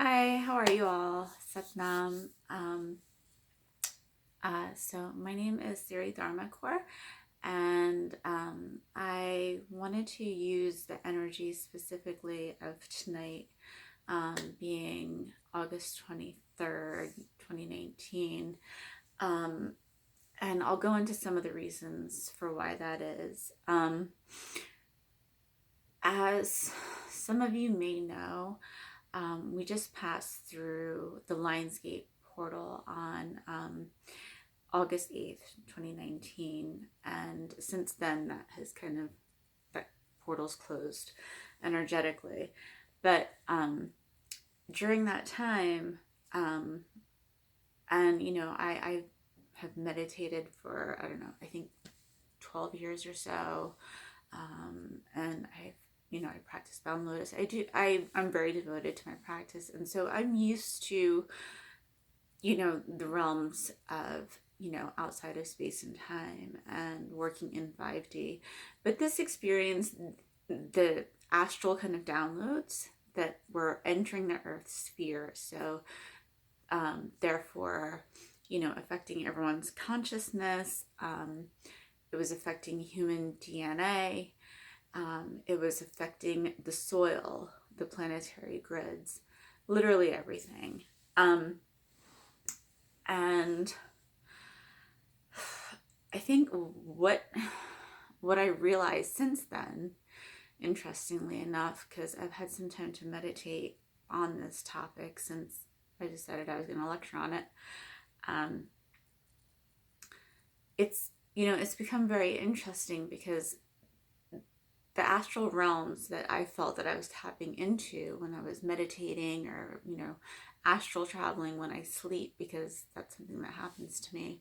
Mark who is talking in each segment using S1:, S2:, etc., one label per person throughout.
S1: Hi, how are you all? Satnam. So my name is Siri Dharmakor, and I wanted to use the energy specifically of tonight, being August 23rd, 2019. Um, and I'll go into some of the reasons for why that is. As some of you may know, we just passed through the Lionsgate portal on August 8th, 2019. And since then, that portal's closed energetically. But during that time, um, I have meditated for, I don't know, I think 12 years or so. And I practice bound lotus. I'm very devoted to my practice. And so I'm used to, the realms of, outside of space and time and working in 5D. But this experience, the astral kind of downloads that were entering the Earth sphere. So, therefore, affecting everyone's consciousness. It was affecting human DNA. It was affecting the soil, the planetary grids, literally everything. And I think what I realized since then, interestingly enough, because I've had some time to meditate on this topic since I decided I was going to lecture on it. It's become very interesting because the astral realms that I felt that I was tapping into when I was meditating or, astral traveling when I sleep, because that's something that happens to me.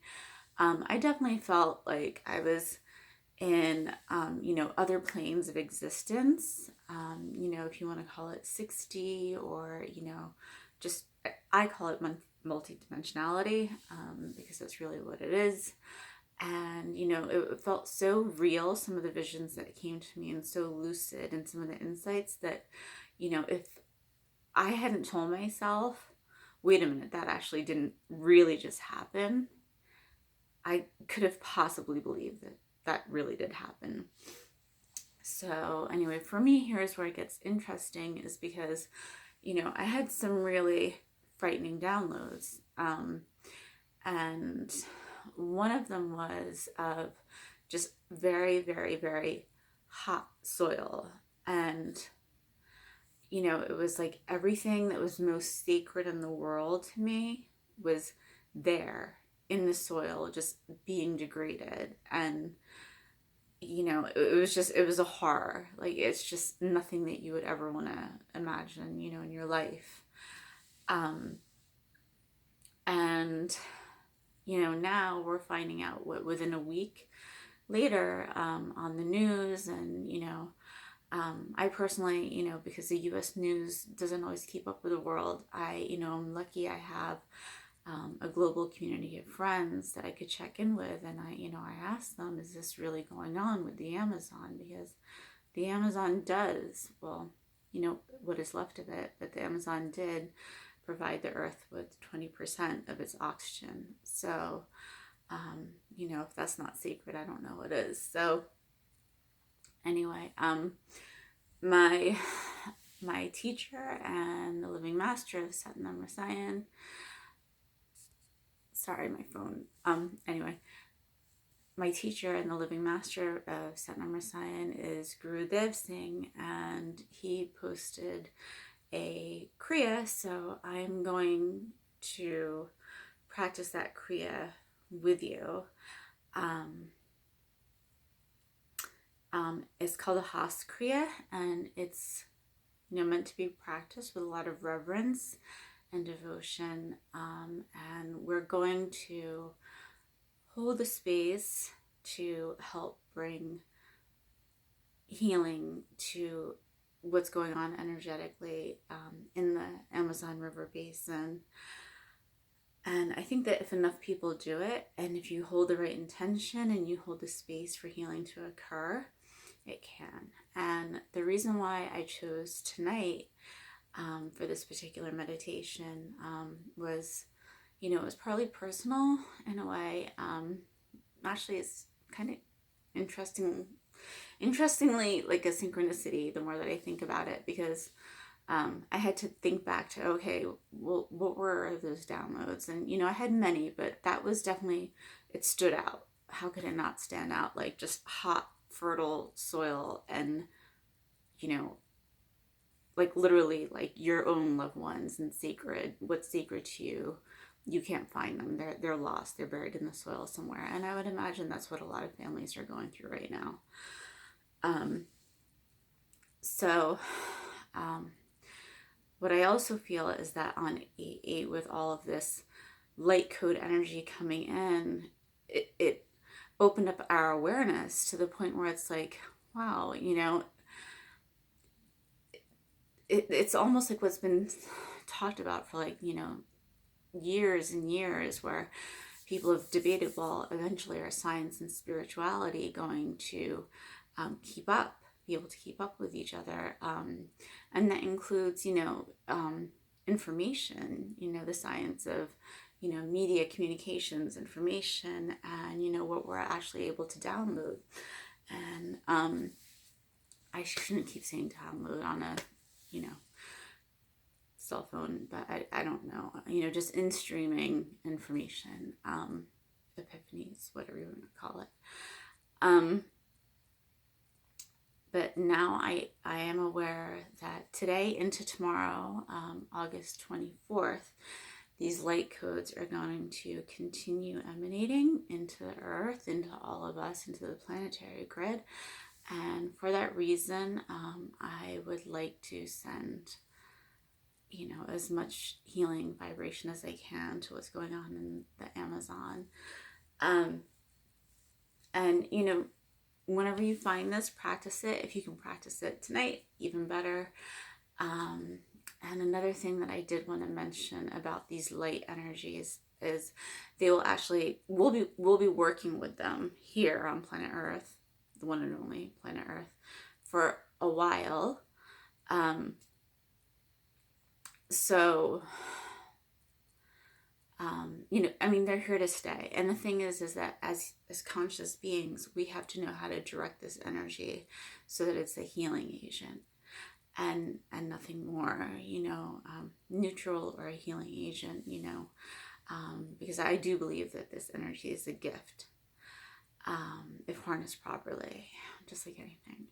S1: I definitely felt like I was in, other planes of existence, if you want to call it 6D or, just, I call it multidimensionality, because that's really what it is. And, it felt so real, some of the visions that came to me, and so lucid, and some of the insights that, if I hadn't told myself, wait a minute, that actually didn't really just happen, I could have possibly believed that that really did happen. So anyway, for me, here's where it gets interesting, is because, I had some really frightening downloads. And one of them was of just very, very, very hot soil. And, it was like everything that was most sacred in the world to me was there in the soil, just being degraded. And, it was a horror. Like, it's just nothing that you would ever want to imagine, in your life. And now we're finding out within a week later, on the news. And I personally, because the U.S. news doesn't always keep up with the world, I'm lucky I have a global community of friends that I could check in with. And I asked them, is this really going on with the Amazon? Because the Amazon does, well, what is left of it, but the Amazon did provide the earth with 20% of its oxygen. So, if that's not sacred, I don't know what is. So anyway, my teacher and the living master of Satnam Rasayan, sorry, my phone. Anyway, my teacher and the living master of Satnam Rasayan is Guru Dev Singh, and he posted a Kriya, so I'm going to practice that Kriya with you. It's called a Hast Kriya, and it's meant to be practiced with a lot of reverence and devotion. And we're going to hold the space to help bring healing to what's going on energetically in the Amazon River Basin. And I think that if enough people do it, and if you hold the right intention and you hold the space for healing to occur, it can. And the reason why I chose tonight for this particular meditation was, it was partly personal in a way. Actually, it's kind of interestingly like a synchronicity the more that I think about it, because I had to think back to, okay, well, what were those downloads? And, I had many, but that was definitely, it stood out. How could it not stand out? Like just hot, fertile soil and, you know, like literally like your own loved ones and sacred, what's sacred to you, you can't find them. They're lost. They're buried in the soil somewhere. And I would imagine that's what a lot of families are going through right now. So, what I also feel is that on 8/8, with all of this light code energy coming in, it opened up our awareness to the point where it's like, wow, it's almost like what's been talked about for like, years and years, where people have debated, well, eventually are science and spirituality going to be able to keep up with each other? And that includes, information, the science of, media communications, information, and, what we're actually able to download. And I shouldn't keep saying download on a, cell phone, but I don't know, just in streaming information, epiphanies, whatever you want to call it. But now I am aware that today into tomorrow, August 24th, these light codes are going to continue emanating into the earth, into all of us, into the planetary grid. And for that reason, I would like to send, as much healing vibration as I can to what's going on in the Amazon. And, whenever you find this, practice it. If you can practice it tonight, even better. And another thing that I did want to mention about these light energies is they will actually, we'll be working with them here on planet Earth, the one and only planet Earth, for a while. So, they're here to stay. And the thing is that as conscious beings, we have to know how to direct this energy so that it's a healing agent and nothing more, neutral or a healing agent, because I do believe that this energy is a gift, if harnessed properly, just like anything.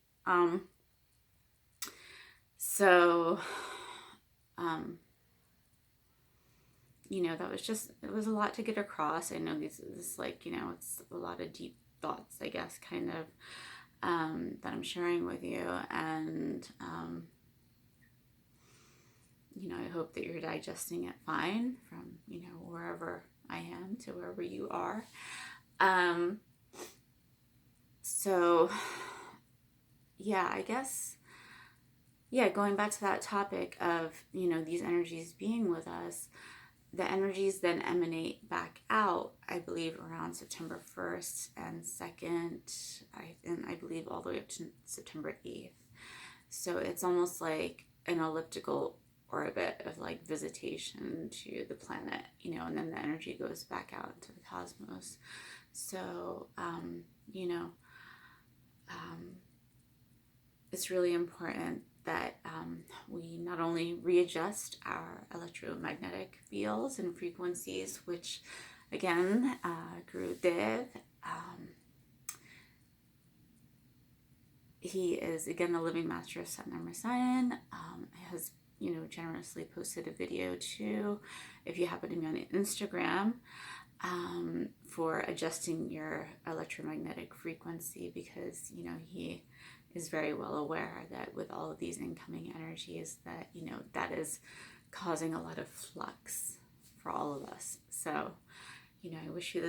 S1: That was it was a lot to get across. I know this like, it's a lot of deep thoughts, I guess, kind of, that I'm sharing with you. And, I hope that you're digesting it fine from, wherever I am to wherever you are. So, yeah, I guess, going back to that topic of, these energies being with us, the energies then emanate back out, I believe, around September 1st and 2nd, and I believe all the way up to September 8th. So it's almost like an elliptical orbit of like visitation to the planet, and then the energy goes back out into the cosmos. So, it's really important that we not only readjust our electromagnetic fields and frequencies, which again, Guru Dev, he is again the living master of Satnam Rasayan, has generously posted a video too, if you happen to be on Instagram, for adjusting your electromagnetic frequency, because he is very well aware that with all of these incoming energies that that is causing a lot of flux for all of us. So I wish you the